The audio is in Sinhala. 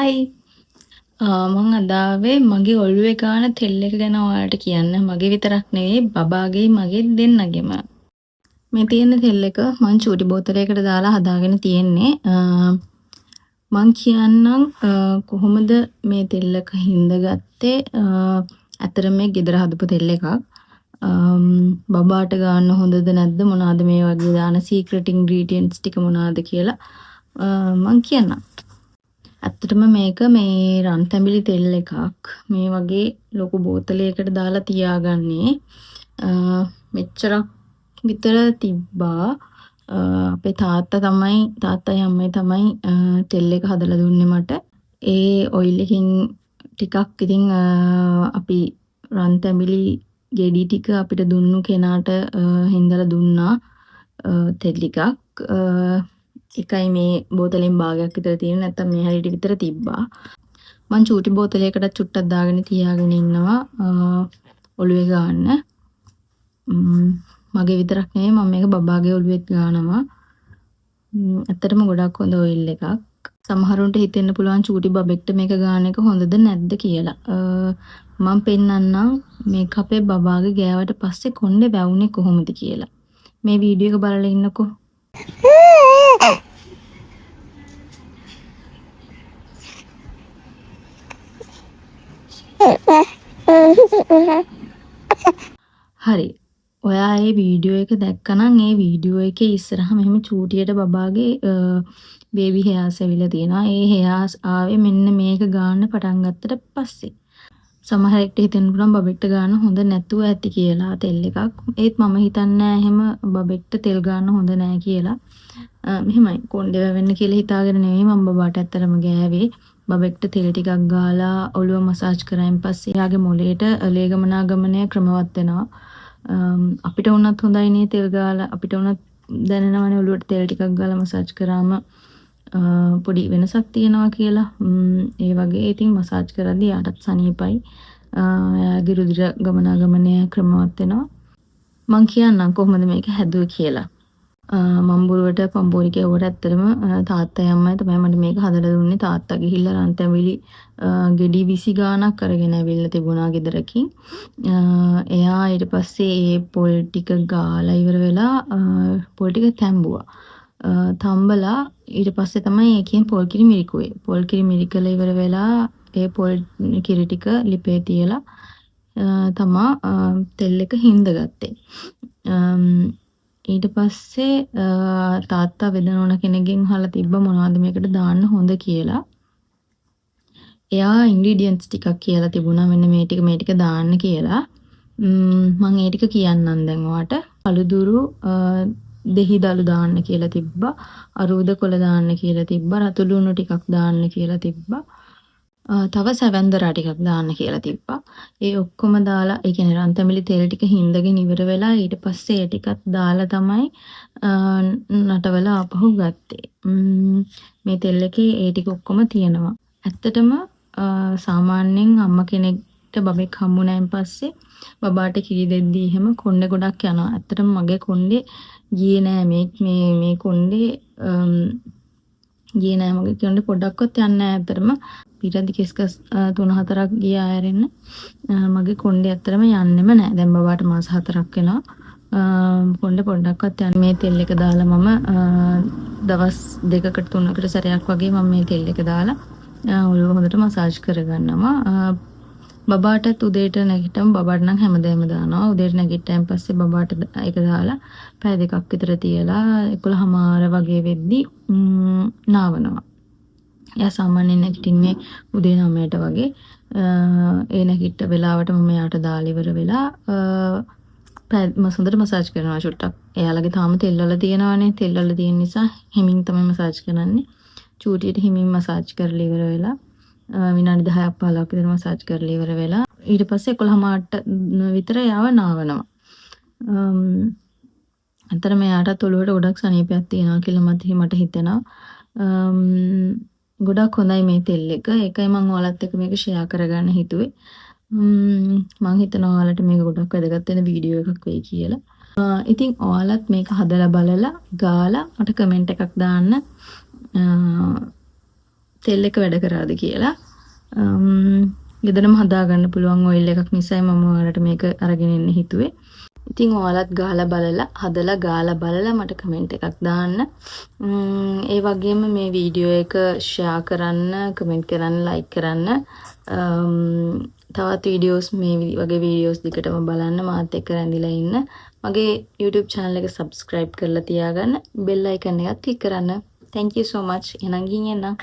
හයි මං අදාවේ මගේ ඔළුවේ ගාන තෙල් එක ගැන ඔයාලට කියන්න. මගේ විතරක් නෙවෙයි බබාගේ මගේ දෙන්නගෙම. මේ තියෙන තෙල් එක මං චූටි බෝතලයකට දාලා හදාගෙන තියෙන්නේ. මං කියන්නම් කොහොමද මේ තෙල් එක හින්දගත්තේ. ඇත්තට මේ ගෙදර හදපු තෙල් එකක්. බබාට ගන්න හොඳද නැද්ද මොනවාද මේ වගේ දාන සීක්‍රට් ඉන්ග්‍රීඩියන්ට්ස් ටික මොනවාද කියලා මං කියන්නම්. ඇත්තටම මේක මේ රන් තැඹිලි තෙල් එකක්. මේ වගේ ලොකු බෝතලයකට දාලා තියාගන්නේ. මෙච්චරක් විතර තිබ්බා. අපේ තාත්තයි අම්මයි තමයි තෙල් එක හදලා දුන්නේ මට. ඒ ඔයිල් එකකින් ටිකක් ඉතින් අපි රන් තැඹිලි ගෙඩි ටික අපිට දුන්නු කෙනාට හින්දලා දුන්නා තෙල් ටිකක්. එකයි මේ බෝතලෙන් භාගයක් විතර තියෙන, නැත්තම් මේ හැරියට විතර තිබ්බා. මං චූටි බෝතලයකට චුට්ටක් දාගෙන තියාගෙන ඉන්නවා ඔළුවේ ගාන්න. මගේ විතරක් නෙවෙයි මම මේක බබාගේ ඔළුවෙත් ගානවා. ඇත්තටම ගොඩක් හොඳ ඔයිල් එකක්. සමහරුන්ට හිතෙන්න පුළුවන් චූටි බබෙක්ට මේක ගාන එක හොඳද නැද්ද කියලා. මම පෙන්නන්නම් මේක අපේ බබාගේ ගෑවට පස්සේ කොණ්ඩේ වැවුනේ කොහොමද කියලා. මේ වීඩියෝ එක බලලා ඉන්නකෝ. හරි. ඔයා ඒ වීඩියෝ එක දැක්කනම් ඒ වීඩියෝ එකේ ඉස්සරහා මෙහෙම චූටියට බබාගේ බේබි හෙයාර්ස් ඇවිල්ලා තියෙනවා. ඒ හෙයාර්ස් ආවේ මෙන්න මේක ගන්න පටන් ගත්තට පස්සේ. සමහරෙක්ට හිතෙන්න පුළුවන් බබෙක්ට ගන්න හොඳ නැතුව ඇති කියලා තෙල් එකක්. ඒත් මම හිතන්නේ එහෙම බබෙක්ට තෙල් ගන්න හොඳ නෑ කියලා. මෙහෙමයි කොණ්ඩේ වැවෙන්න කියලා හිතාගෙන නෙවෙයි මම බබාට ඇත්තටම ගෑවේ. බබෙක්ට තෙල් ටිකක් ගාලා ඔළුව මසාජ් කරායින් පස්සේ එයාගේ මොළයට ලේ ගමනාගමනය ක්‍රමවත් වෙනවා. අපිට වුණත් හොඳයි නේ තෙල් ගාලා. අපිට වුණත් දැනෙනවනේ ඔළුවට තෙල් ටිකක් ගාලා මසාජ් කරාම පොඩි වෙනසක් තියෙනවා කියලා. ඒ වගේ ඉතින් මසාජ් කරද්දී යාටත් සනීපයි. එයාගේ රුධිර ගමනාගමනය ක්‍රමවත් වෙනවා. මං කියන්නම් කොහොමද මේක හැදුවේ කියලා. මම බුරුවට පම්පෝරි කෙවුවට ඇත්තටම තාත්තයි අම්මයි තමයි මට මේක හදලා දුන්නේ. තාත්තා ගිහිල්ලා රන් තැඹිලි ගෙඩි 20 ගාණක් අරගෙන ඇවිල්ලා තිබුණා ගෙදරකින්. එයා ඊට පස්සේ ඒ පොල් ටික ගාලා ඉවර වෙලා පොල් ටික තැඹුවා. තම්බලා ඊට පස්සේ තමයි ඒකෙන් පොල් කිරි මිරිකුවේ. පොල් කිරි මිරිකලා ඉවර වෙලා ඒ පොල් කිරි ටික ලිපේ තියලා තමා තෙල් එක හින්දගත්තේ. ඊට පස්සේ තාත්තා වෙදනෝන කෙනෙක්ගෙන් අහලා තිබ්බ මොනවද මේකට දාන්න හොඳ කියලා. එයා ඉන්ග්‍රීඩියන්ට්ස් ටිකක් කියලා තිබුණා මෙන්න මේ ටික දාන්න කියලා. මම ඒ ටික කියන්නම් දැන් ඔයාට. අලුදුරු දෙහිදලු දාන්න කියලා තිබ්බා. අරුද කොළ දාන්න කියලා තිබ්බා. රතු ලුණු ටිකක් දාන්න කියලා තිබ්බා. තව සැවැන්දරා ටිකක් දාන්න කියලා තිබ්බා. ඒ ඔක්කොම දාලා ඒ කියන්නේ රන් තැඹිලි තෙල් ටික හින්දගෙන ඉවර වෙලා ඊට පස්සේ ඒ ටිකත් දාලා තමයි නටවලා ආපහු ගත්තේ. මේ තෙල් එකේ ඒ ටික ඔක්කොම තියෙනවා. ඇත්තටම සාමාන්‍යයෙන් අම්මා කෙනෙක්ට බබෙක් හම්බුනායින් පස්සේ බබාට කිරි දෙද්දී එහෙම කොණ්ඩේ ගොඩක් යනවා. ඇත්තටම මගේ කොණ්ඩේ ගියේ නෑ මේ කොණ්ඩේ ගියේ නෑ මගේ කොණ්ඩේ පොඩ්ඩක්වත් යන්නේ නෑ. ඇත්තටම පිටදි කෙස්කස් 3-4ක් ගියා ආයෙන්න මගේ කොණ්ඩේ ඇත්තටම යන්නෙම නෑ. දැන් බබාට මාස 4ක් වෙනවා. කොණ්ඩේ පොඩ්ඩක්වත් යන්නේ. මේ තෙල් එක දාලා මම දවස් 2කට 3කට සැරයක් වගේ මම මේ තෙල් එක දාලා ඔළුව හොඳට මසාජ් කරගන්නවා. බබාටත් උදේට නැගිටම බබාට නම් හැමදේම දානවා. උදේට නැගිට්ටයින් පස්සේ බබාට ඒක දාලා පැය දෙකක් විතර තියලා 11:00 වගේ වෙද්දි නාවනවා. එයා සාමාන්‍යයෙන් නැගිටින්නේ උදේ 9ට වගේ. ඒ නැගිට්ට වෙලාවට මම එයාට දාලා ඉවර වෙලා හොඳට මසාජ් කරනවා චුට්ටක්. එයාලගේ තාම තෙල් වල තියෙනවානේ. තෙල් වල තියෙන නිසා හිමින් තමයි මසාජ් කරන්නේ. චූටියට හිමින් මසාජ් කරලා ඉවර වෙලා විනාඩි 10ක් 15ක් විතර මසාජ් කරලා ඉවර වෙලා ඊට පස්සේ 11:00 විතර යාව නාවනවා. අතර මෙයාටත් ඔළුවට ගොඩක් සනීපයක් තියෙනවා කියලා මට හිතෙනවා. ගොඩක් හොඳයි මේ තෙල් එක. ඒකයි මම ඔයාලත් එක්ක මේක ෂෙයා කරගන්න හිතුවේ. මම හිතනවා ඔයාලට මේක ගොඩක් වැදගත් වෙන වීඩියෝ එකක් වෙයි කියලා. ඉතින් ඔයාලත් මේක හදලා බලලා ගාලා මට කමෙන්ට් එකක් දාන්න. තෙල් එක වැඩ කරාද කියලා. ගෙදරම හදාගන්න පුළුවන් ඔයිල් එකක් නිසායි මම ඔයාලට මේක අරගෙන එන්න හිතුවේ. ඉතින් ඔයාලත් ගාලා බලලා හදලා ගාලා බලලා මට කමෙන්ට් එකක් දාන්න. ඒ වගේම මේ වීඩියෝ එක ෂෙයා කරන්න, කමෙන්ට් කරන්න, ලයික් කරන්න. තවත් වීඩියෝස් මේ වගේ වීඩියෝස් දිගටම බලන්න මාත් එක්ක රැඳිලා ඉන්න. මගේ YouTube channel එක subscribe කරලා තියාගන්න. bell icon එකත් click කරන්න. Thank you so much. එහෙනම් ගිහින් එන්න.